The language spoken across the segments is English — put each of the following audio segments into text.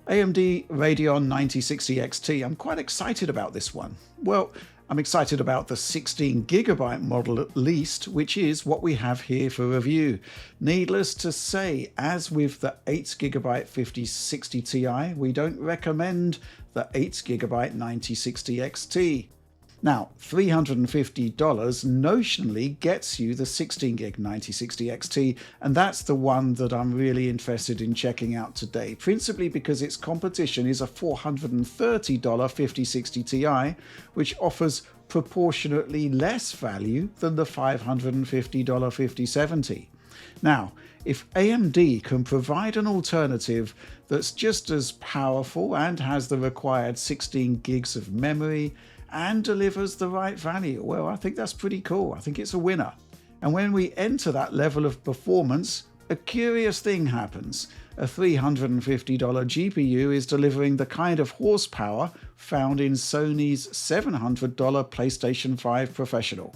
AMD Radeon 9060 XT. I'm quite excited about this one. Well, I'm excited about the 16GB model at least, which is what we have here for review. Needless to say, as with the 8GB 5060 Ti, we don't recommend the 8GB 9060 XT. Now, $350 notionally gets you the 16GB 9060 XT, and that's the one that I'm really interested in checking out today, principally because its competition is a $430 5060 Ti, which offers proportionately less value than the $550 5070. Now, if AMD can provide an alternative that's just as powerful and has the required 16 gigs of memory, and delivers the right value, well, I think that's pretty cool. I think it's a winner. And when we enter that level of performance, a curious thing happens. A $350 GPU is delivering the kind of horsepower found in Sony's $700 PlayStation 5 Professional.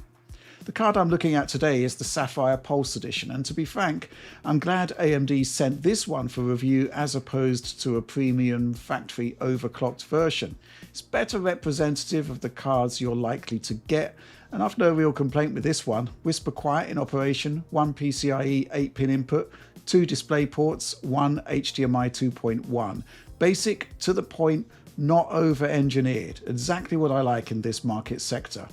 The card I'm looking at today is the Sapphire Pulse Edition, and to be frank, I'm glad AMD sent this one for review as opposed to a premium factory overclocked version. It's better representative of the cards you're likely to get, and I've no real complaint with this one. Whisper quiet in operation, 1 PCIe 8-pin input, 2 display ports, 1 HDMI 2.1. Basic, to the point, not over-engineered. Exactly what I like in this market sector.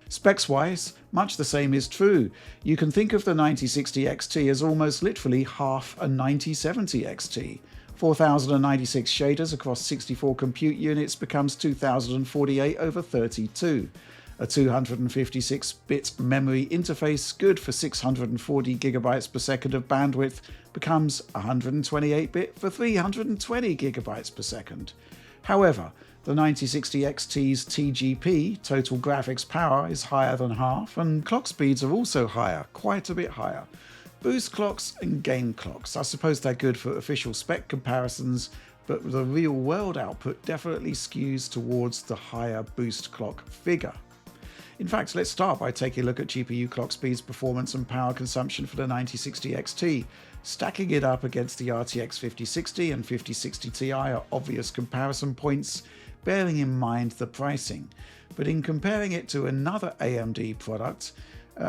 Specs-wise, much the same is true. You can think of the 9060 XT as almost literally half a 9070 XT. 4096 shaders across 64 compute units becomes 2048 over 32. A 256-bit memory interface good for 640 GB per second of bandwidth becomes 128-bit for 320 GB per second. However, the 9060 XT's TGP, total graphics power, is higher than half, and clock speeds are also higher, quite a bit higher. Boost clocks and game clocks, I suppose they're good for official spec comparisons, but the real world output definitely skews towards the higher boost clock figure. In fact, let's start by taking a look at GPU clock speeds, performance and power consumption for the 9060 XT. Stacking it up against the RTX 5060 and 5060 Ti are obvious comparison points, bearing in mind the pricing. But in comparing it to another AMD product,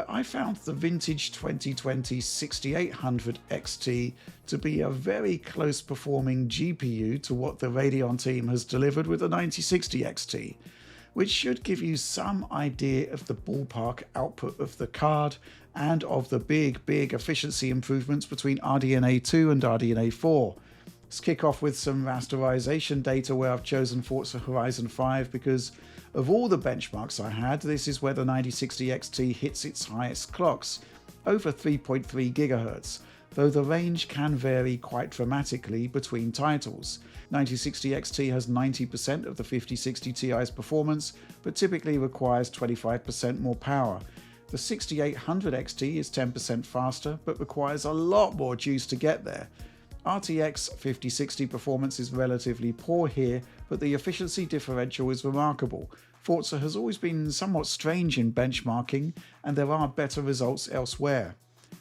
I found the vintage 2020 6800 XT to be a very close performing GPU to what the Radeon team has delivered with the 9060 XT, which should give you some idea of the ballpark output of the card and of the big efficiency improvements between RDNA 2 and RDNA 4. Let's kick off with some rasterization data where I've chosen Forza Horizon 5 because of all the benchmarks I had, this is where the 9060 XT hits its highest clocks, over 3.3 GHz, though the range can vary quite dramatically between titles. 9060 XT has 90% of the 5060 Ti's performance, but typically requires 25% more power. The 6800 XT is 10% faster, but requires a lot more juice to get there. RTX 5060 performance is relatively poor here, but the efficiency differential is remarkable. Forza has always been somewhat strange in benchmarking, and there are better results elsewhere.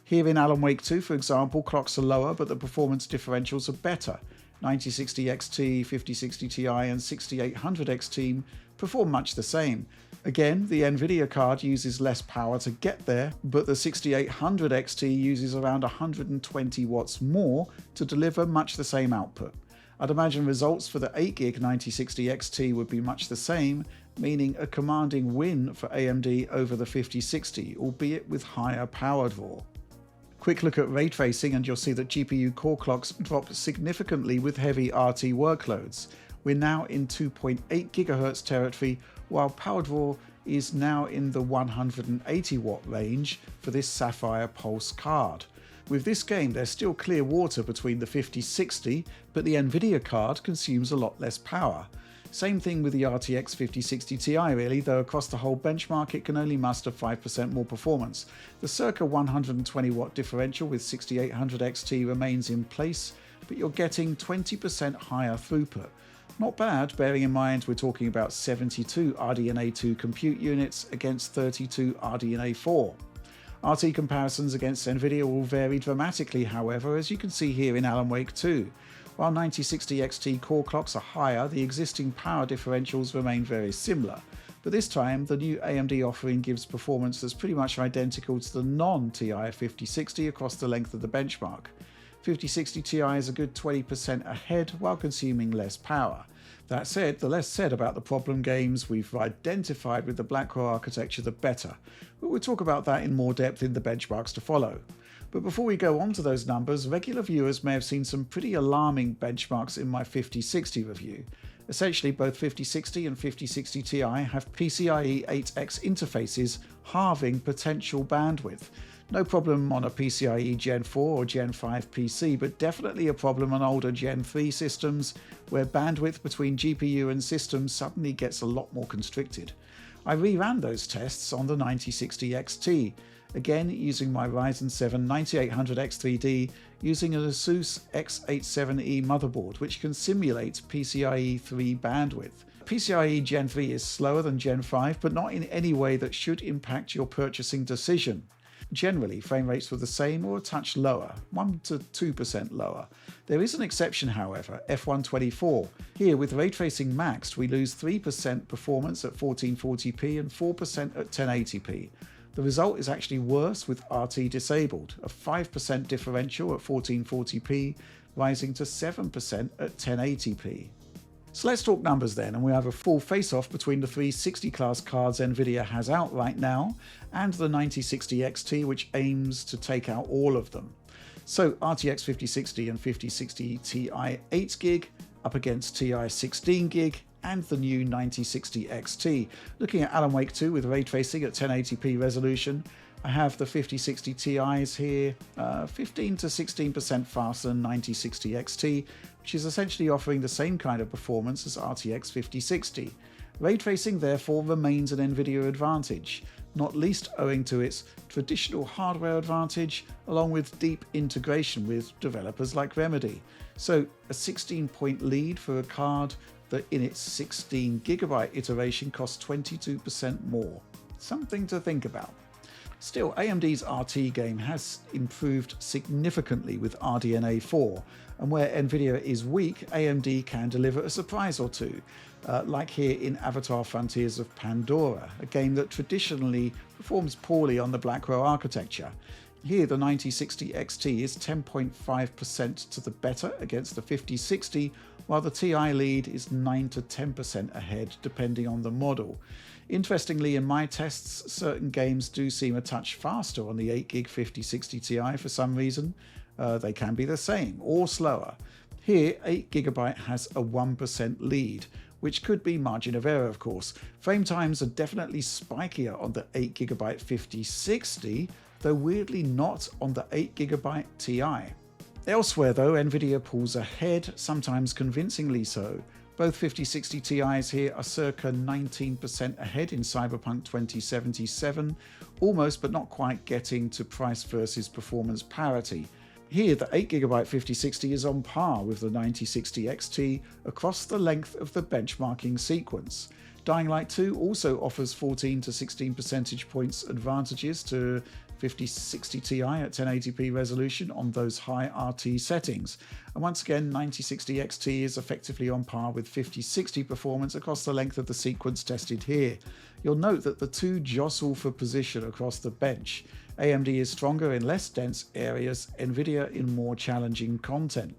Here in Alan Wake 2, for example, clocks are lower, but the performance differentials are better. 9060 XT, 5060 Ti and 6800 XT perform much the same. Again, the Nvidia card uses less power to get there, but the 6800 XT uses around 120 watts more to deliver much the same output. I'd imagine results for the 8GB 9060 XT would be much the same, meaning a commanding win for AMD over the 5060, albeit with higher power draw. Quick look at ray tracing and you'll see that GPU core clocks drop significantly with heavy RT workloads. We're now in 2.8 GHz territory, while power draw is now in the 180 watt range for this Sapphire Pulse card. With this game, there's still clear water between the 5060, but the Nvidia card consumes a lot less power. Same thing with the RTX 5060 Ti really, though across the whole benchmark it can only muster 5% more performance. The circa 120 watt differential with 6800 XT remains in place, but you're getting 20% higher throughput. Not bad, bearing in mind we're talking about 72 RDNA 2 compute units against 32 RDNA 4. RT comparisons against Nvidia will vary dramatically, however, as you can see here in Alan Wake 2. While 9060 XT core clocks are higher, the existing power differentials remain very similar. But this time, the new AMD offering gives performance that's pretty much identical to the non-TI 5060 across the length of the benchmark. 5060 Ti is a good 20% ahead while consuming less power. That said, the less said about the problem games we've identified with the Blackwell architecture, the better. But we'll talk about that in more depth in the benchmarks to follow. But before we go on to those numbers, regular viewers may have seen some pretty alarming benchmarks in my 5060 review. Essentially, both 5060 and 5060 Ti have PCIe 8X interfaces, halving potential bandwidth. No problem on a PCIe Gen 4 or Gen 5 PC, but definitely a problem on older Gen 3 systems, where bandwidth between GPU and systems suddenly gets a lot more constricted. I reran those tests on the 9060 XT, again using my Ryzen 7 9800X3D using an Asus X87E motherboard, which can simulate PCIe 3 bandwidth. PCIe Gen 3 is slower than Gen 5, but not in any way that should impact your purchasing decision. Generally, frame rates were the same or a touch lower, 1 to 2% lower. There is an exception, however, F124. Here, with ray tracing maxed, we lose 3% performance at 1440p and 4% at 1080p. The result is actually worse with RT disabled, a 5% differential at 1440p, rising to 7% at 1080p. So let's talk numbers then, and we have a full face-off between the three 60 class cards Nvidia has out right now and the 9060 XT, which aims to take out all of them. So RTX 5060 and 5060 Ti 8GB up against Ti 16GB and the new 9060 XT. Looking at Alan Wake 2 with ray tracing at 1080p resolution, I have the 5060 Ti's here, 15 to 16% faster than 9060 XT, which is essentially offering the same kind of performance as RTX 5060. Ray tracing therefore remains an Nvidia advantage, not least owing to its traditional hardware advantage, along with deep integration with developers like Remedy. So a 16-point lead for a card that in its 16GB iteration costs 22% more. Something to think about. Still, AMD's RT game has improved significantly with RDNA 4, and where Nvidia is weak, AMD can deliver a surprise or two, like here in Avatar Frontiers of Pandora, a game that traditionally performs poorly on the Blackwell architecture. Here, the 9060 XT is 10.5% to the better against the 5060, while the Ti lead is 9 to 10% ahead, depending on the model. Interestingly, in my tests, certain games do seem a touch faster on the 8GB 5060 Ti for some reason. They can be the same or slower. Here, 8GB has a 1% lead, which could be margin of error, of course. Frame times are definitely spikier on the 8GB 5060, though weirdly not on the 8GB Ti. Elsewhere though, Nvidia pulls ahead, sometimes convincingly so. Both 5060 Ti's here are circa 19% ahead in Cyberpunk 2077, almost but not quite getting to price versus performance parity. Here, the 8GB 5060 is on par with the 9060 XT across the length of the benchmarking sequence. Dying Light 2 also offers 14 to 16 percentage points advantages to 5060 Ti at 1080p resolution on those high RT settings. And once again, 9060 XT is effectively on par with 5060 performance across the length of the sequence tested here. You'll note that the two jostle for position across the bench. AMD is stronger in less dense areas, Nvidia in more challenging content.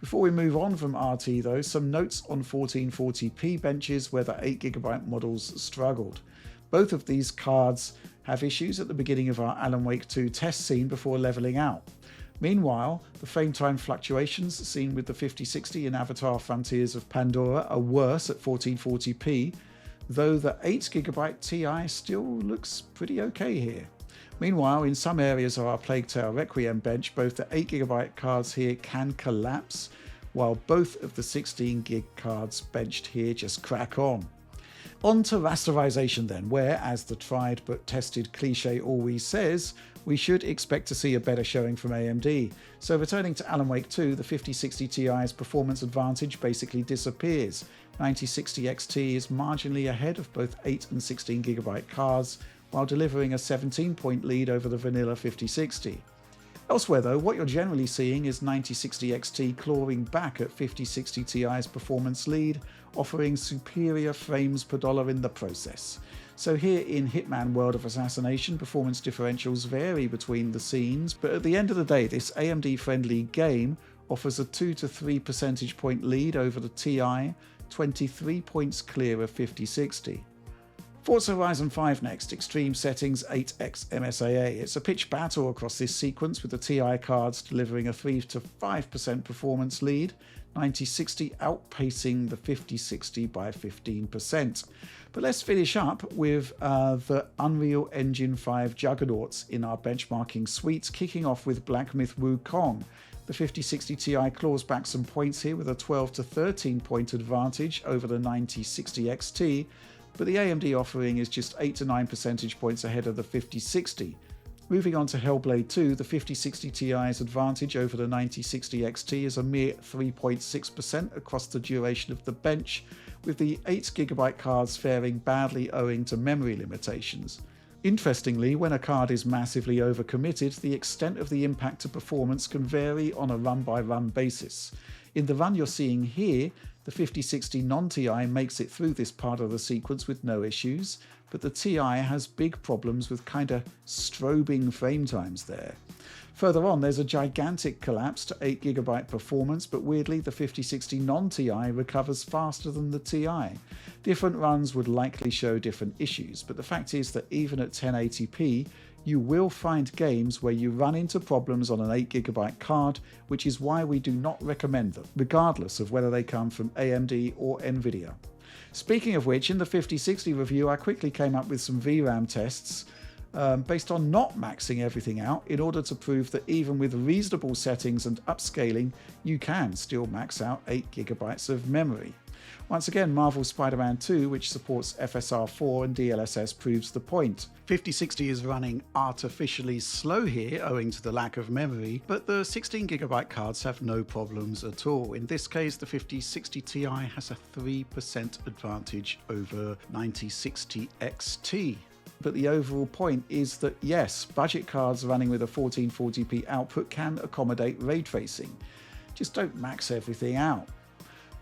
Before we move on from RT though, some notes on 1440p benches where the 8GB models struggled. Both of these cards have issues at the beginning of our Alan Wake 2 test scene before leveling out. Meanwhile, the frame time fluctuations seen with the 5060 in Avatar Frontiers of Pandora are worse at 1440p, though the 8GB Ti still looks pretty okay here. Meanwhile, in some areas of our Plague Tale Requiem bench, both the 8GB cards here can collapse, while both of the 16GB cards benched here just crack on. On to rasterization then, where, as the tried but tested cliche always says, we should expect to see a better showing from AMD. So returning to Alan Wake 2, the 5060 Ti's performance advantage basically disappears. 9060 XT is marginally ahead of both 8 and 16GB cards, while delivering a 17-point lead over the vanilla 5060. Elsewhere though, what you're generally seeing is 9060 XT clawing back at 5060 Ti's performance lead, offering superior frames per dollar in the process. So here in Hitman World of Assassination, performance differentials vary between the scenes, but at the end of the day, this AMD-friendly game offers a 2 to 3 percentage point lead over the Ti, 23 points clear of 5060. Forza Horizon 5 next, extreme settings 8x MSAA. It's a pitched battle across this sequence with the Ti cards delivering a 3 to 5% performance lead, 9060 outpacing the 5060 by 15%. But let's finish up with the Unreal Engine 5 juggernauts in our benchmarking suite, kicking off with Black Myth Wukong. The 5060 Ti claws back some points here with a 12 to 13 point advantage over the 9060 XT, but the AMD offering is just 8 to 9 percentage points ahead of the 5060. Moving on to Hellblade 2, the 5060 Ti's advantage over the 9060 XT is a mere 3.6% across the duration of the bench, with the 8GB cards faring badly owing to memory limitations. Interestingly, when a card is massively overcommitted, the extent of the impact to performance can vary on a run-by-run basis. In the run you're seeing here, the 5060 non-Ti makes it through this part of the sequence with no issues, but the Ti has big problems with kinda strobing frame times there. Further on, there's a gigantic collapse to 8GB performance, but weirdly the 5060 non-Ti recovers faster than the Ti. Different runs would likely show different issues, but the fact is that even at 1080p, you will find games where you run into problems on an 8GB card, which is why we do not recommend them, regardless of whether they come from AMD or Nvidia. Speaking of which, in the 5060 review, I quickly came up with some VRAM tests based on not maxing everything out in order to prove that even with reasonable settings and upscaling, you can still max out 8GB of memory. Once again, Marvel's Spider-Man 2, which supports FSR4 and DLSS, proves the point. 5060 is running artificially slow here owing to the lack of memory, but the 16GB cards have no problems at all. In this case, the 5060 Ti has a 3% advantage over 9060 XT. But the overall point is that yes, budget cards running with a 1440p output can accommodate ray tracing. Just don't max everything out.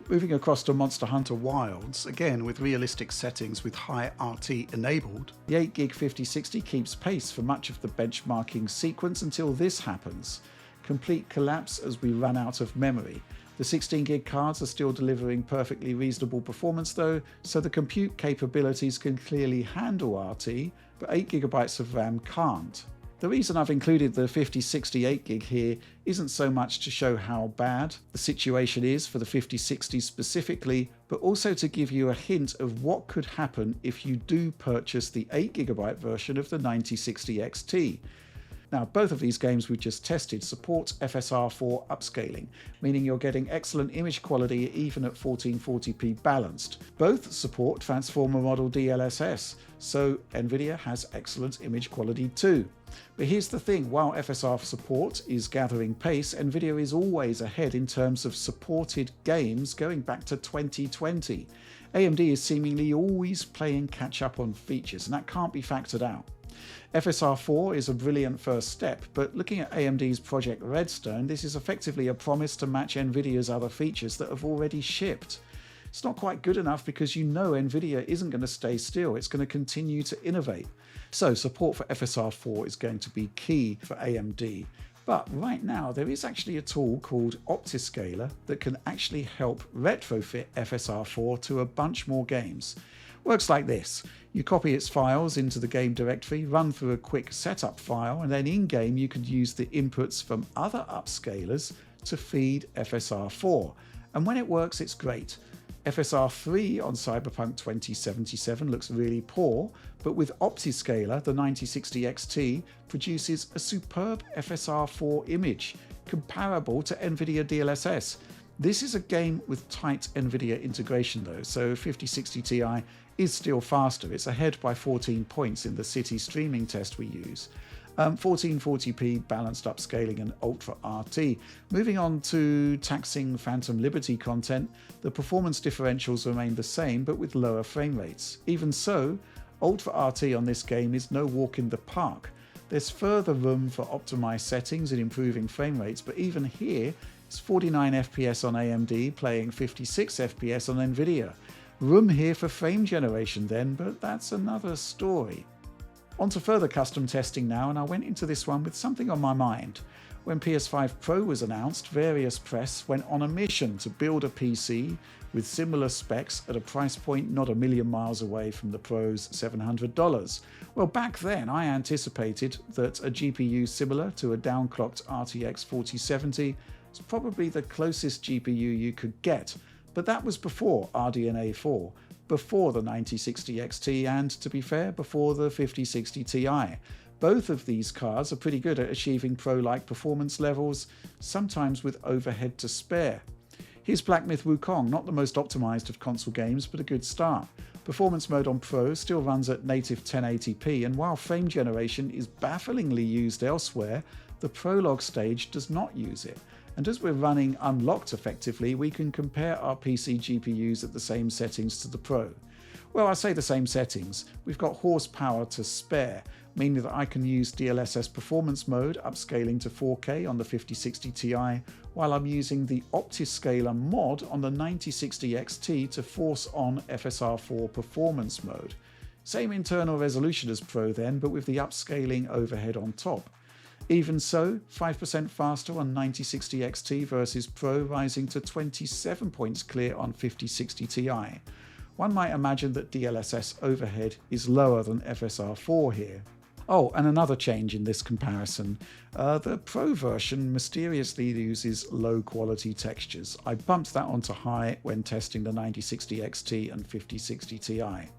Moving across to Monster Hunter Wilds, again with realistic settings with high RT enabled, the 8GB 5060 keeps pace for much of the benchmarking sequence until this happens. Complete collapse as we run out of memory. The 16GB cards are still delivering perfectly reasonable performance though, so the compute capabilities can clearly handle RT, but 8GB of RAM can't. The reason I've included the 5060 8GB here isn't so much to show how bad the situation is for the 5060 specifically, but also to give you a hint of what could happen if you do purchase the 8GB version of the 9060 XT. Now, both of these games we just tested support FSR4 upscaling, meaning you're getting excellent image quality even at 1440p balanced. Both support Transformer Model DLSS, so Nvidia has excellent image quality too. But here's the thing, while FSR support is gathering pace, Nvidia is always ahead in terms of supported games going back to 2020. AMD is seemingly always playing catch up on features, and that can't be factored out. FSR4 is a brilliant first step, but looking at AMD's Project Redstone, this is effectively a promise to match Nvidia's other features that have already shipped. It's not quite good enough because you know Nvidia isn't going to stay still, it's going to continue to innovate. So support for FSR4 is going to be key for AMD. But right now there is actually a tool called Optiscaler that can actually help retrofit FSR4 to a bunch more games. Works like this. You copy its files into the game directory, run through a quick setup file, and then in-game you could use the inputs from other upscalers to feed FSR4. And when it works, it's great. FSR3 on Cyberpunk 2077 looks really poor, but with Optiscaler, the 9060 XT produces a superb FSR4 image, comparable to Nvidia DLSS. This is a game with tight Nvidia integration though, so 5060 Ti is still faster. It's ahead by 14 points in the city streaming test we use. 1440p balanced upscaling and Ultra RT. Moving on to taxing Phantom Liberty content, the performance differentials remain the same but with lower frame rates. Even so, Ultra RT on this game is no walk in the park. There's further room for optimized settings and improving frame rates, but even here, it's 49 FPS on AMD playing 56 FPS on Nvidia. Room here for frame generation then, but that's another story. On to further custom testing now, and I went into this one with something on my mind. When PS5 Pro was announced, various press went on a mission to build a PC with similar specs at a price point not a million miles away from the Pro's $700. Well, back then I anticipated that a GPU similar to a downclocked RTX 4070 is probably the closest GPU you could get, but that was before RDNA 4, before the 9060 XT, and to be fair, before the 5060 Ti. Both of these cards are pretty good at achieving Pro-like performance levels, sometimes with overhead to spare. Here's Black Myth Wukong, not the most optimized of console games, but a good start. Performance mode on Pro still runs at native 1080p, and while frame generation is bafflingly used elsewhere, the prologue stage does not use it. And as we're running unlocked effectively, we can compare our PC GPUs at the same settings to the Pro. Well, I say the same settings. We've got horsepower to spare, meaning that I can use DLSS performance mode, upscaling to 4K on the 5060 Ti, while I'm using the Optiscaler mod on the 9060 XT to force on FSR4 performance mode. Same internal resolution as Pro then, but with the upscaling overhead on top. Even so, 5% faster on 9060 XT versus Pro, rising to 27 points clear on 5060 Ti. One might imagine that DLSS overhead is lower than FSR4 here. Oh, and another change in this comparison. The Pro version mysteriously uses low quality textures. I bumped that onto high when testing the 9060 XT and 5060 Ti.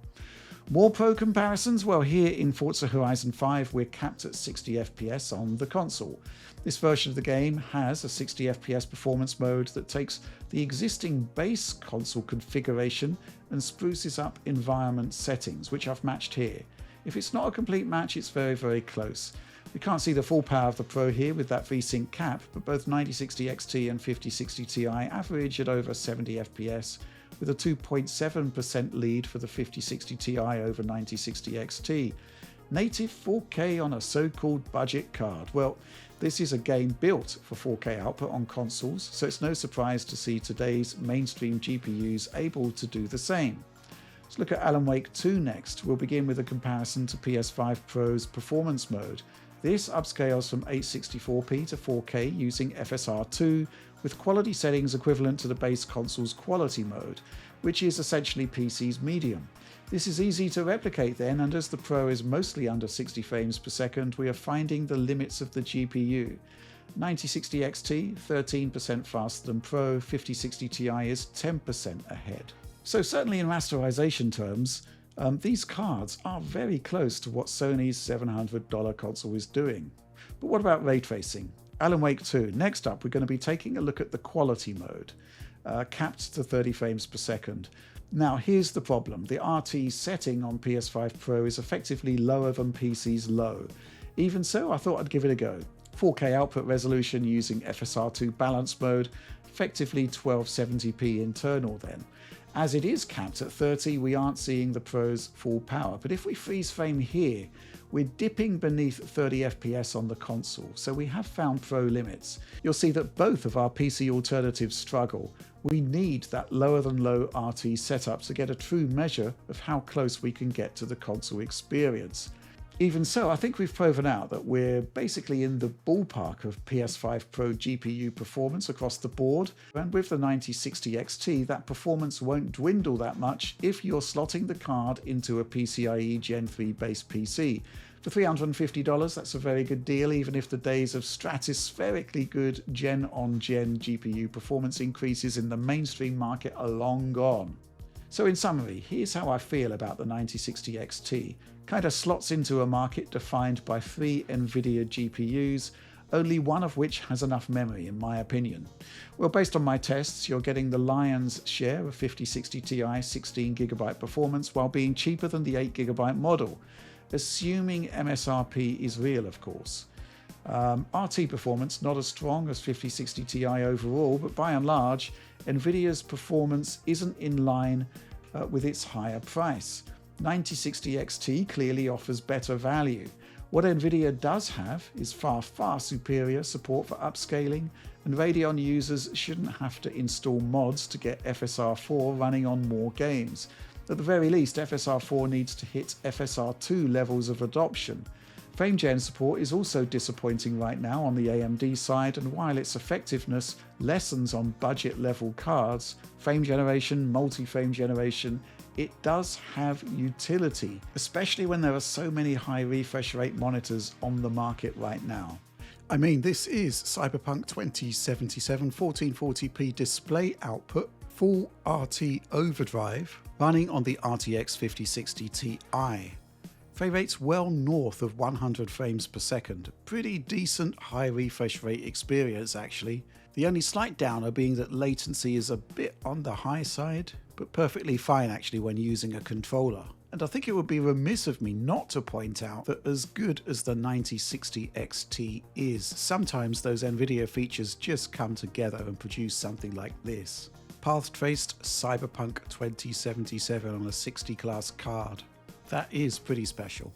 More Pro comparisons? Well, here in Forza Horizon 5 we're capped at 60 FPS on the console. This version of the game has a 60 FPS performance mode that takes the existing base console configuration and spruces up environment settings, which I've matched here. If it's not a complete match, it's very, very close. We can't see the full power of the Pro here with that VSync cap, but both 9060 XT and 5060 Ti average at over 70 FPS, with a 2.7% lead for the 5060 Ti over 9060 XT. Native 4K on a so-called budget card. Well, this is a game built for 4K output on consoles, so it's no surprise to see today's mainstream GPUs able to do the same. Let's look at Alan Wake 2 next. We'll begin with a comparison to PS5 Pro's performance mode. This upscales from 864p to 4K using FSR2, with quality settings equivalent to the base console's quality mode, which is essentially PC's medium. This is easy to replicate then, and as the Pro is mostly under 60 frames per second, we are finding the limits of the GPU. 9060 XT, 13% faster than Pro, 5060 Ti is 10% ahead. So certainly in rasterization terms, these cards are very close to what Sony's $700 console is doing. But what about ray tracing? Alan Wake 2. Next up, we're going to be taking a look at the quality mode, capped to 30 frames per second. Now, here's the problem. The RT setting on PS5 Pro is effectively lower than PC's low. Even so, I thought I'd give it a go. 4K output resolution using FSR2 balance mode, effectively 1270p internal then. As it is capped at 30, we aren't seeing the Pro's full power, but if we freeze frame here, we're dipping beneath 30 FPS on the console, so we have found Pro limits. You'll see that both of our PC alternatives struggle. We need that lower than low RT setup to get a true measure of how close we can get to the console experience. Even so, I think we've proven out that we're basically in the ballpark of PS5 Pro GPU performance across the board, and with the 9060 XT, that performance won't dwindle that much if you're slotting the card into a PCIe Gen 3 based PC. For $350, that's a very good deal, even if the days of stratospherically good gen-on-gen GPU performance increases in the mainstream market are long gone. So in summary, here's how I feel about the 9060 XT. Kinda slots into a market defined by 3 Nvidia GPUs, only one of which has enough memory in my opinion. Well, based on my tests, you're getting the lion's share of 5060 Ti 16GB performance while being cheaper than the 8GB model, assuming MSRP is real of course. RT performance not as strong as 5060 Ti overall, but by and large, Nvidia's performance isn't in line with its higher price. 9060 XT clearly offers better value. What Nvidia does have is far superior support for upscaling, and Radeon users shouldn't have to install mods to get FSR4 running on more games. At the very least, FSR4 needs to hit FSR2 levels of adoption. Frame gen support is also disappointing right now on the AMD side, and while its effectiveness lessens on budget level cards, frame generation, multi-frame generation, it does have utility, especially when there are so many high refresh rate monitors on the market right now. I mean, this is Cyberpunk 2077 1440p display output, full RT overdrive, running on the RTX 5060 Ti. Frame rates well north of 100 frames per second. Pretty decent high refresh rate experience actually. The only slight downer being that latency is a bit on the high side, but perfectly fine actually when using a controller. And I think it would be remiss of me not to point out that as good as the 9060 XT is, sometimes those Nvidia features just come together and produce something like this. Path traced Cyberpunk 2077 on a 60 class card. That is pretty special.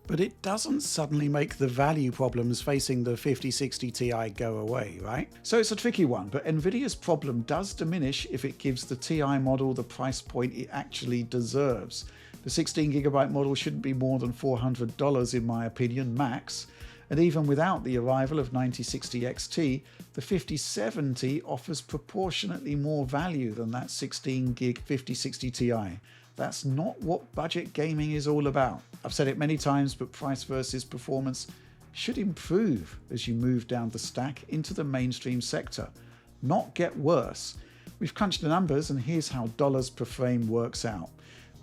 But it doesn't suddenly make the value problems facing the 5060 Ti go away, right? So it's a tricky one, but Nvidia's problem does diminish if it gives the Ti model the price point it actually deserves. The 16GB model shouldn't be more than $400 in my opinion, max. And even without the arrival of 9060 XT, the 5070 offers proportionately more value than that 16GB 5060 Ti. That's not what budget gaming is all about. I've said it many times, but price versus performance should improve as you move down the stack into the mainstream sector, not get worse. We've crunched the numbers and here's how dollars per frame works out.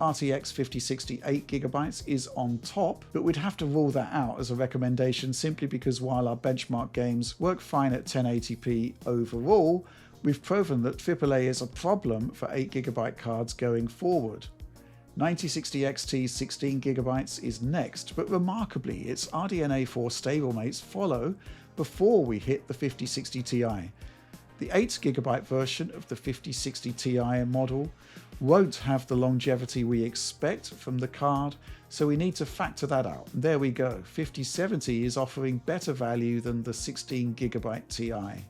RTX 5060 8GB is on top, but we'd have to rule that out as a recommendation simply because while our benchmark games work fine at 1080p overall, we've proven that AAA is a problem for 8GB cards going forward. 9060 XT 16GB is next, but remarkably its RDNA 4 stablemates follow before we hit the 5060 Ti. The 8GB version of the 5060 Ti model won't have the longevity we expect from the card, so we need to factor that out. And there we go, 5070 is offering better value than the 16GB Ti.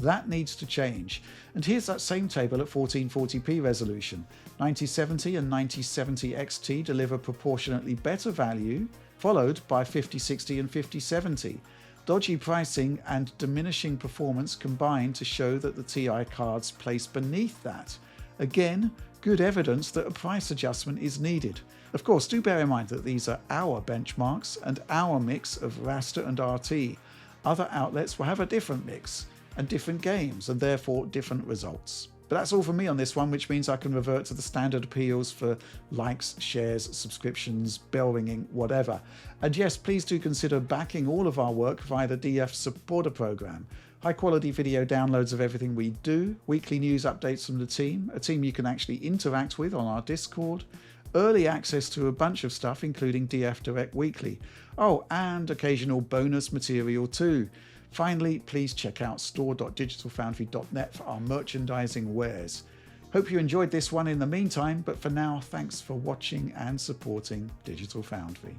That needs to change. And here's that same table at 1440p resolution. 9070 and 9070 XT deliver proportionately better value, followed by 5060 and 5070. Dodgy pricing and diminishing performance combine to show that the Ti cards place beneath that. Again, good evidence that a price adjustment is needed. Of course, do bear in mind that these are our benchmarks and our mix of Raster and RT. Other outlets will have a different mix and different games and therefore different results. But that's all from me on this one, which means I can revert to the standard appeals for likes, shares, subscriptions, bell ringing, whatever. And yes, please do consider backing all of our work via the DF supporter program. High quality video downloads of everything we do, weekly news updates from the team, a team you can actually interact with on our Discord, early access to a bunch of stuff including DF Direct Weekly. Oh, and occasional bonus material too. Finally, please check out store.digitalfoundry.net for our merchandising wares. Hope you enjoyed this one in the meantime, but for now, thanks for watching and supporting Digital Foundry.